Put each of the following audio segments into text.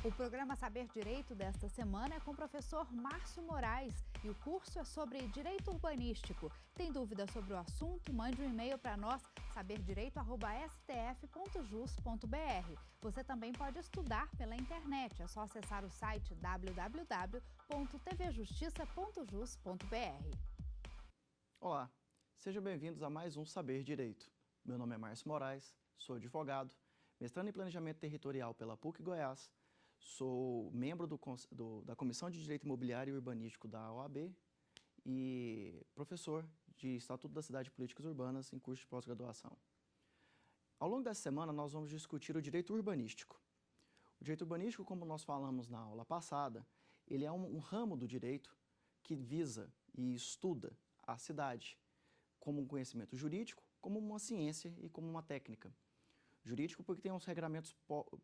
O programa Saber Direito desta semana é com o professor Márcio Moraes e o curso é sobre Direito Urbanístico. Tem dúvida sobre o assunto? Mande um e-mail para nós, saberdireito@stf.jus.br. Você também pode estudar pela internet, é só acessar o site www.tvjustiça.jus.br. Olá, sejam bem-vindos a mais um Saber Direito. Meu nome é Márcio Moraes, sou advogado, mestrando em Planejamento Territorial pela PUC Goiás, sou membro da Comissão de Direito Imobiliário e Urbanístico da OAB e professor de Estatuto da Cidade e Políticas Urbanas em curso de pós-graduação. Ao longo dessa semana, nós vamos discutir o direito urbanístico. O direito urbanístico, como nós falamos na aula passada, ele é um ramo do direito que visa e estuda a cidade como um conhecimento jurídico, como uma ciência e como uma técnica. Jurídico porque tem uns regramentos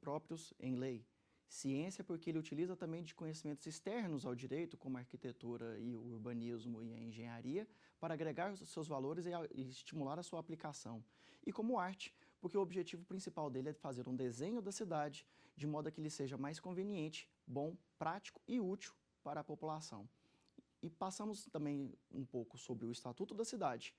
próprios em lei. Ciência porque ele utiliza também de conhecimentos externos ao direito, como a arquitetura e o urbanismo e a engenharia, para agregar os seus valores e estimular a sua aplicação. E como arte, porque o objetivo principal dele é fazer um desenho da cidade de modo que ele seja mais conveniente, bom, prático e útil para a população. E passamos também um pouco sobre o Estatuto da Cidade,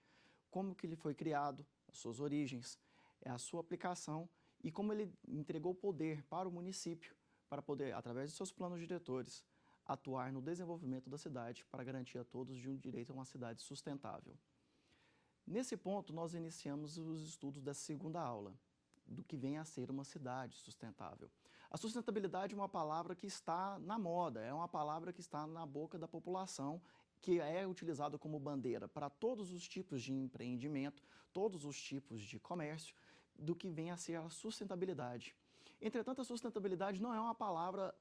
como que ele foi criado, as suas origens, a sua aplicação e como ele entregou poder para o município para poder, através de seus planos diretores, atuar no desenvolvimento da cidade para garantir a todos de um direito a uma cidade sustentável. Nesse ponto, nós iniciamos os estudos da segunda aula, do que vem a ser uma cidade sustentável. A sustentabilidade é uma palavra que está na moda, é uma palavra que está na boca da população, que é utilizada como bandeira para todos os tipos de empreendimento, todos os tipos de comércio, do que vem a ser a sustentabilidade. Entretanto, a sustentabilidade não é uma palavra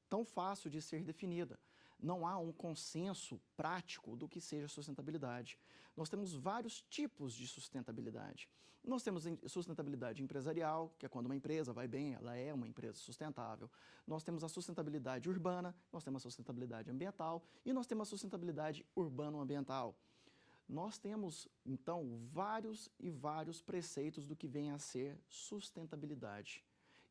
tão fácil de ser definida. Não há um consenso prático do que seja sustentabilidade. Nós temos vários tipos de sustentabilidade. Nós temos sustentabilidade empresarial, que é quando uma empresa vai bem, ela é uma empresa sustentável. Nós temos a sustentabilidade urbana, nós temos a sustentabilidade ambiental e nós temos a sustentabilidade urbano-ambiental. Nós temos, então, vários preceitos do que vem a ser sustentabilidade.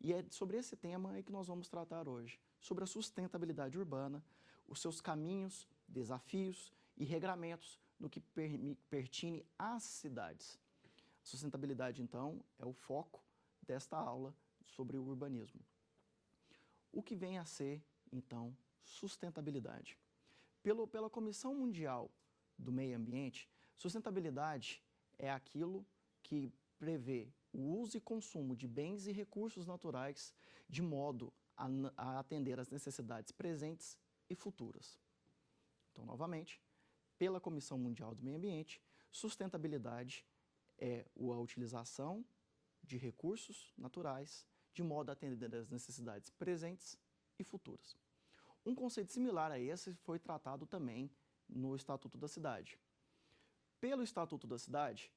E é sobre esse tema que nós vamos tratar hoje, sobre a sustentabilidade urbana, os seus caminhos, desafios e regramentos no que pertine às cidades. A sustentabilidade, então, é o foco desta aula sobre o urbanismo. O que vem a ser, então, sustentabilidade? Pela Comissão Mundial do Meio Ambiente, sustentabilidade é aquilo que prevê o uso e consumo de bens e recursos naturais de modo a atender às necessidades presentes e futuras. Então, novamente, pela Comissão Mundial do Meio Ambiente, sustentabilidade é a utilização de recursos naturais de modo a atender às necessidades presentes e futuras. Um conceito similar a esse foi tratado também no Estatuto da Cidade. Pelo Estatuto da Cidade,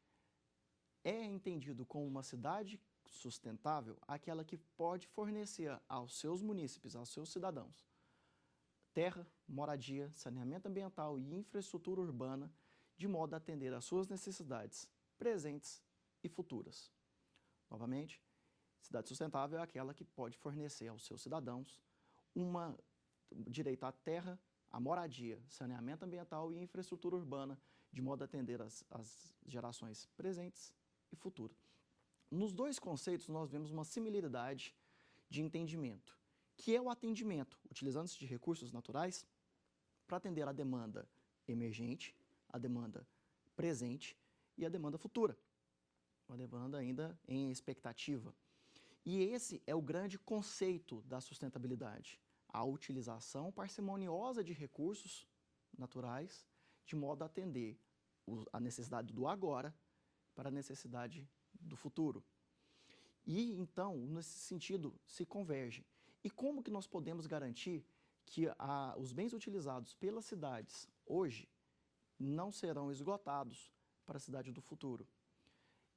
é entendido como uma cidade sustentável aquela que pode fornecer aos seus munícipes, aos seus cidadãos, terra, moradia, saneamento ambiental e infraestrutura urbana, de modo a atender às suas necessidades presentes e futuras. Novamente, cidade sustentável é aquela que pode fornecer aos seus cidadãos direito à terra, à moradia, saneamento ambiental e infraestrutura urbana, de modo a atender às gerações presentes e futuras. Nos dois conceitos, nós vemos uma similaridade de entendimento, que é o atendimento, utilizando-se de recursos naturais, para atender à demanda emergente, à demanda presente e à demanda futura, uma demanda ainda em expectativa. E esse é o grande conceito da sustentabilidade, a utilização parcimoniosa de recursos naturais, de modo a atender a necessidade do agora para a necessidade do futuro. E, então, nesse sentido, se convergem. E como que nós podemos garantir que os bens utilizados pelas cidades hoje não serão esgotados para a cidade do futuro?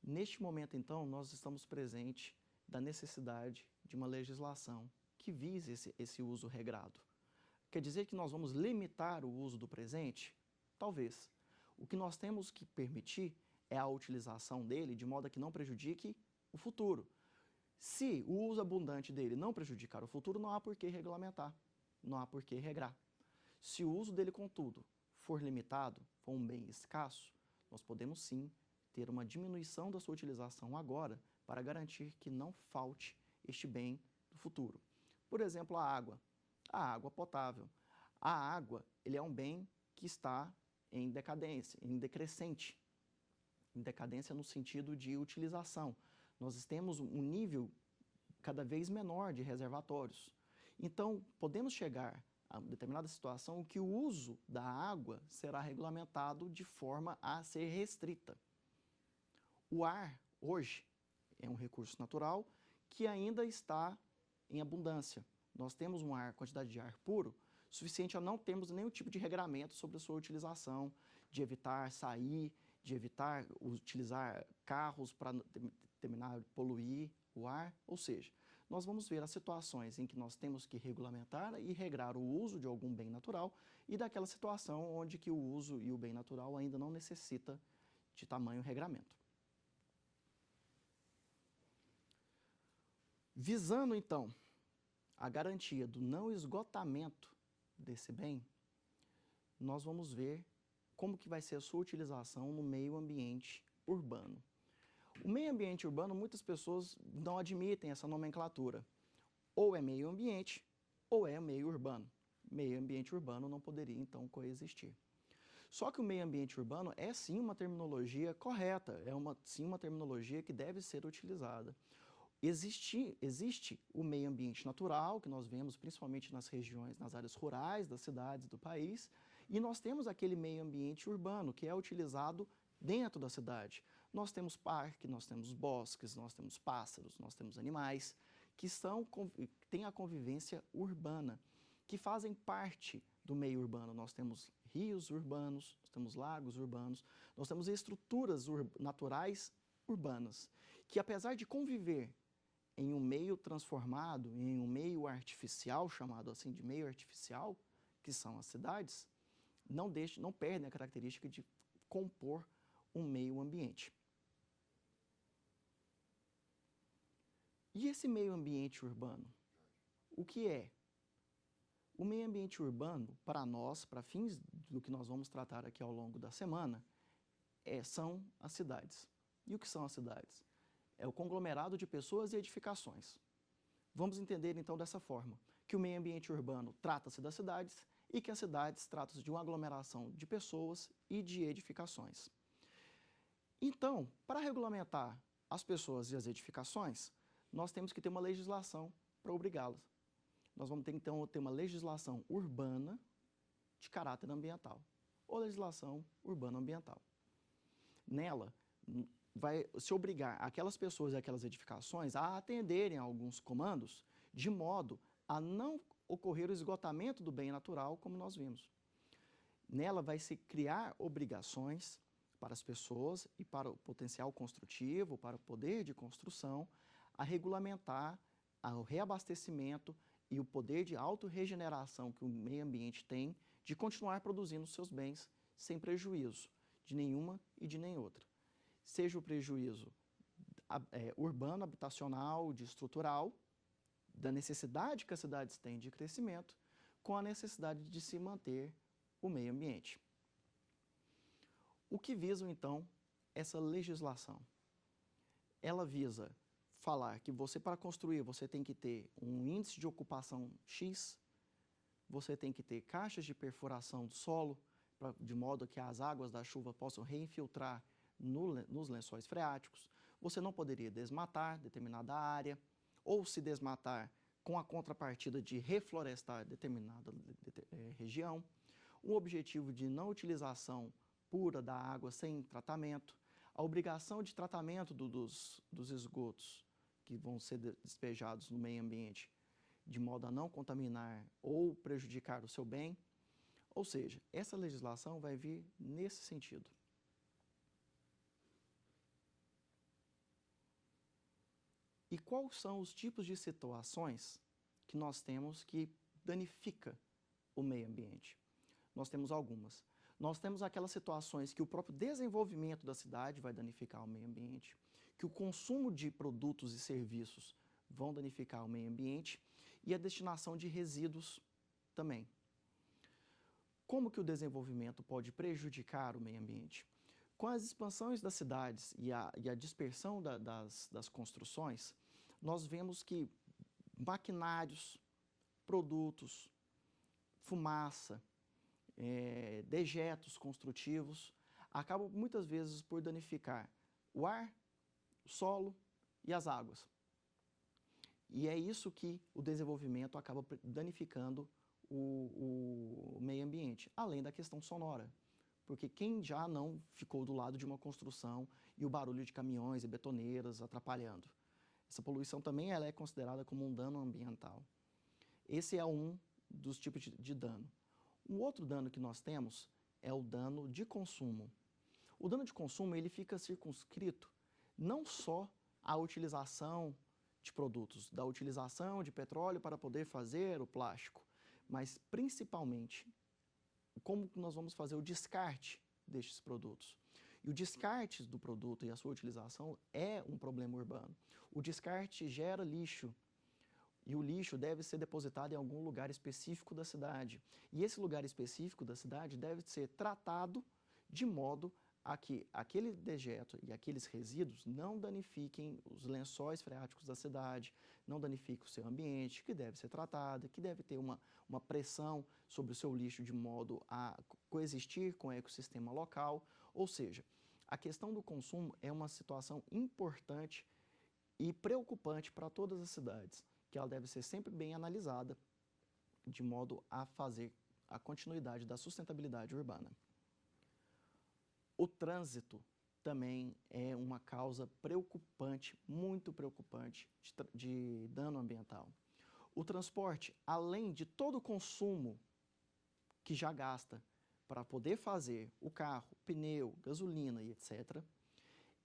Neste momento, então, nós estamos presentes da necessidade de uma legislação que vise esse uso regrado. Quer dizer que nós vamos limitar o uso do presente? Talvez. O que nós temos que permitir é a utilização dele de modo a que não prejudique o futuro. Se o uso abundante dele não prejudicar o futuro, não há por que regulamentar, não há por que regrar. Se o uso dele, contudo, for limitado, for um bem escasso, nós podemos sim ter uma diminuição da sua utilização agora para garantir que não falte este bem do futuro. Por exemplo, a água potável. A água, ele é um bem que está em decadência, em decrescente. Em decadência no sentido de utilização. Nós temos um nível cada vez menor de reservatórios. Então, podemos chegar a determinada situação que o uso da água será regulamentado de forma a ser restrita. O ar, hoje, é um recurso natural que ainda está em abundância. Nós temos um ar, quantidade de ar puro, suficiente a não termos nenhum tipo de regramento sobre a sua utilização, de evitar sair, de evitar utilizar carros para terminar de poluir o ar, ou seja, nós vamos ver as situações em que nós temos que regulamentar e regrar o uso de algum bem natural e daquela situação onde que o uso e o bem natural ainda não necessita de tamanho regramento. Visando, então, a garantia do não esgotamento desse bem, nós vamos ver como que vai ser a sua utilização no meio ambiente urbano. O meio ambiente urbano, muitas pessoas não admitem essa nomenclatura. Ou é meio ambiente, ou é meio urbano. Meio ambiente urbano não poderia, então, coexistir. Só que o meio ambiente urbano é, sim, uma terminologia correta, sim, uma terminologia que deve ser utilizada. Existe o meio ambiente natural, que nós vemos principalmente nas regiões, nas áreas rurais das cidades do país, e nós temos aquele meio ambiente urbano, que é utilizado dentro da cidade. Nós temos parque, nós temos bosques, nós temos pássaros, nós temos animais, que têm a convivência urbana, que fazem parte do meio urbano. Nós temos rios urbanos, nós temos lagos urbanos, nós temos estruturas naturais urbanas, que apesar de conviver em um meio transformado, em um meio artificial, chamado assim de meio artificial, que são as cidades, não perdem a característica de compor um meio ambiente. E esse meio ambiente urbano? O que é? O meio ambiente urbano, para nós, para fins do que nós vamos tratar aqui ao longo da semana, são as cidades. E o que são as cidades? É o conglomerado de pessoas e edificações. Vamos entender então dessa forma, que o meio ambiente urbano trata-se das cidades e que as cidades tratam-se de uma aglomeração de pessoas e de edificações. Então, para regulamentar as pessoas e as edificações, nós temos que ter uma legislação para obrigá-las. Nós vamos ter, então, ter uma legislação urbana de caráter ambiental, ou legislação urbano-ambiental. Nela, vai se obrigar aquelas pessoas e aquelas edificações a atenderem a alguns comandos de modo a não ocorrer o esgotamento do bem natural, como nós vimos. Nela vai se criar obrigações para as pessoas e para o potencial construtivo, para o poder de construção, a regulamentar o reabastecimento e o poder de autorregeneração que o meio ambiente tem de continuar produzindo os seus bens sem prejuízo de nenhuma e de nem outra. Seja o prejuízo urbano, habitacional, de estrutural, da necessidade que as cidades têm de crescimento, com a necessidade de se manter o meio ambiente. O que visa, então, essa legislação? Ela visa falar que para construir, você tem que ter um índice de ocupação X, você tem que ter caixas de perfuração do solo, de modo que as águas da chuva possam reinfiltrar nos lençóis freáticos. Você não poderia desmatar determinada área, ou se desmatar com a contrapartida de reflorestar determinada região. O objetivo de não utilização pura da água sem tratamento, a obrigação de tratamento dos esgotos que vão ser despejados no meio ambiente, de modo a não contaminar ou prejudicar o seu bem. Ou seja, essa legislação vai vir nesse sentido. E quais são os tipos de situações que nós temos que danifica o meio ambiente? Nós temos algumas. Nós temos aquelas situações que o próprio desenvolvimento da cidade vai danificar o meio ambiente, que o consumo de produtos e serviços vão danificar o meio ambiente, e a destinação de resíduos também. Como que o desenvolvimento pode prejudicar o meio ambiente? Com as expansões das cidades e a dispersão das construções, nós vemos que maquinários, produtos, fumaça, dejetos construtivos, acabam muitas vezes por danificar o ar, o solo e as águas. E é isso que o desenvolvimento acaba danificando o meio ambiente, além da questão sonora. Porque quem já não ficou do lado de uma construção e o barulho de caminhões e betoneiras atrapalhando? Essa poluição também ela é considerada como um dano ambiental. Esse é um dos tipos de dano. Um outro dano que nós temos é o dano de consumo. O dano de consumo ele fica circunscrito não só à utilização de produtos, da utilização de petróleo para poder fazer o plástico, mas principalmente como nós vamos fazer o descarte destes produtos. E o descarte do produto e a sua utilização é um problema urbano. O descarte gera lixo, e o lixo deve ser depositado em algum lugar específico da cidade. E esse lugar específico da cidade deve ser tratado de modo a que aquele dejeto e aqueles resíduos não danifiquem os lençóis freáticos da cidade, não danifiquem o seu ambiente, que deve ser tratado, que deve ter uma pressão sobre o seu lixo de modo a coexistir com o ecossistema local. Ou seja, a questão do consumo é uma situação importante e preocupante para todas as cidades, que ela deve ser sempre bem analisada de modo a fazer a continuidade da sustentabilidade urbana. O trânsito também é uma causa preocupante, muito preocupante, de dano ambiental. O transporte, além de todo o consumo que já gasta para poder fazer o carro, pneu, gasolina e etc.,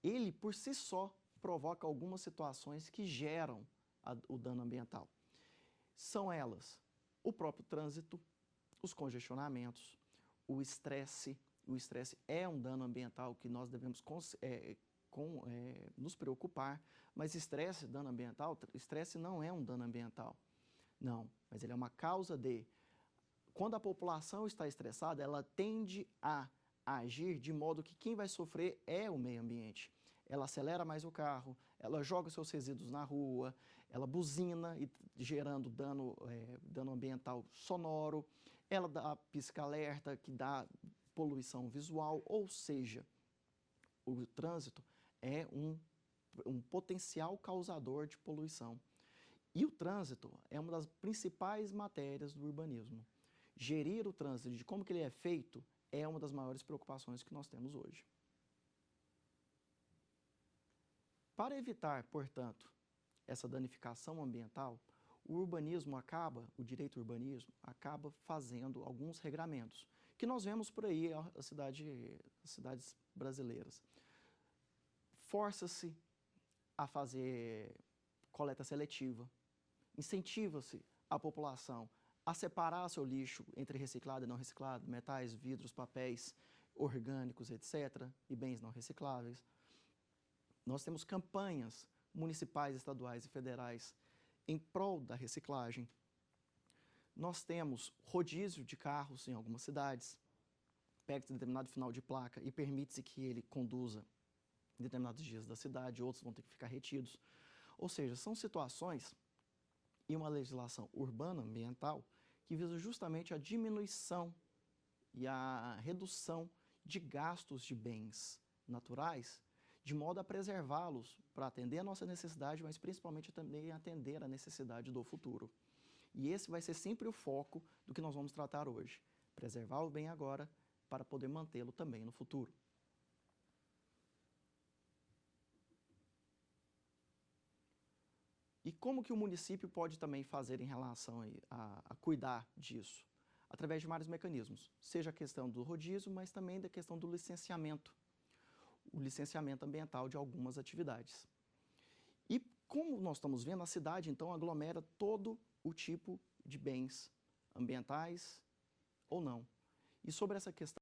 ele por si só provoca algumas situações que geram o dano ambiental. São elas o próprio trânsito, os congestionamentos, o estresse. O estresse é um dano ambiental que nós devemos nos preocupar, mas estresse, dano ambiental, estresse não é um dano ambiental. Não, mas ele é uma causa de... Quando a população está estressada, ela tende a agir de modo que quem vai sofrer é o meio ambiente. Ela acelera mais o carro, ela joga seus resíduos na rua, ela buzina, gerando dano ambiental sonoro, ela dá pisca-alerta, que dá poluição visual, ou seja, o trânsito é um potencial causador de poluição. E o trânsito é uma das principais matérias do urbanismo. Gerir o trânsito, de como que ele é feito, é uma das maiores preocupações que nós temos hoje. Para evitar, portanto, essa danificação ambiental, o direito urbanismo acaba fazendo alguns regramentos, que nós vemos por aí as cidades brasileiras. Força-se a fazer coleta seletiva, incentiva-se a população a separar seu lixo entre reciclado e não reciclado, metais, vidros, papéis, orgânicos, etc., e bens não recicláveis. Nós temos campanhas municipais, estaduais e federais em prol da reciclagem. Nós temos rodízio de carros em algumas cidades, pega-se determinado final de placa e permite-se que ele conduza em determinados dias da cidade, outros vão ter que ficar retidos. Ou seja, são situações e uma legislação urbana ambiental que visa justamente a diminuição e a redução de gastos de bens naturais, de modo a preservá-los para atender a nossa necessidade, mas principalmente também atender a necessidade do futuro. E esse vai ser sempre o foco do que nós vamos tratar hoje. Preservar o bem agora para poder mantê-lo também no futuro. E como que o município pode também fazer em relação a cuidar disso? Através de vários mecanismos, seja a questão do rodízio, mas também da questão do licenciamento, o licenciamento ambiental de algumas atividades. E como nós estamos vendo, a cidade então aglomera todo o tipo de bens ambientais ou não. E sobre essa questão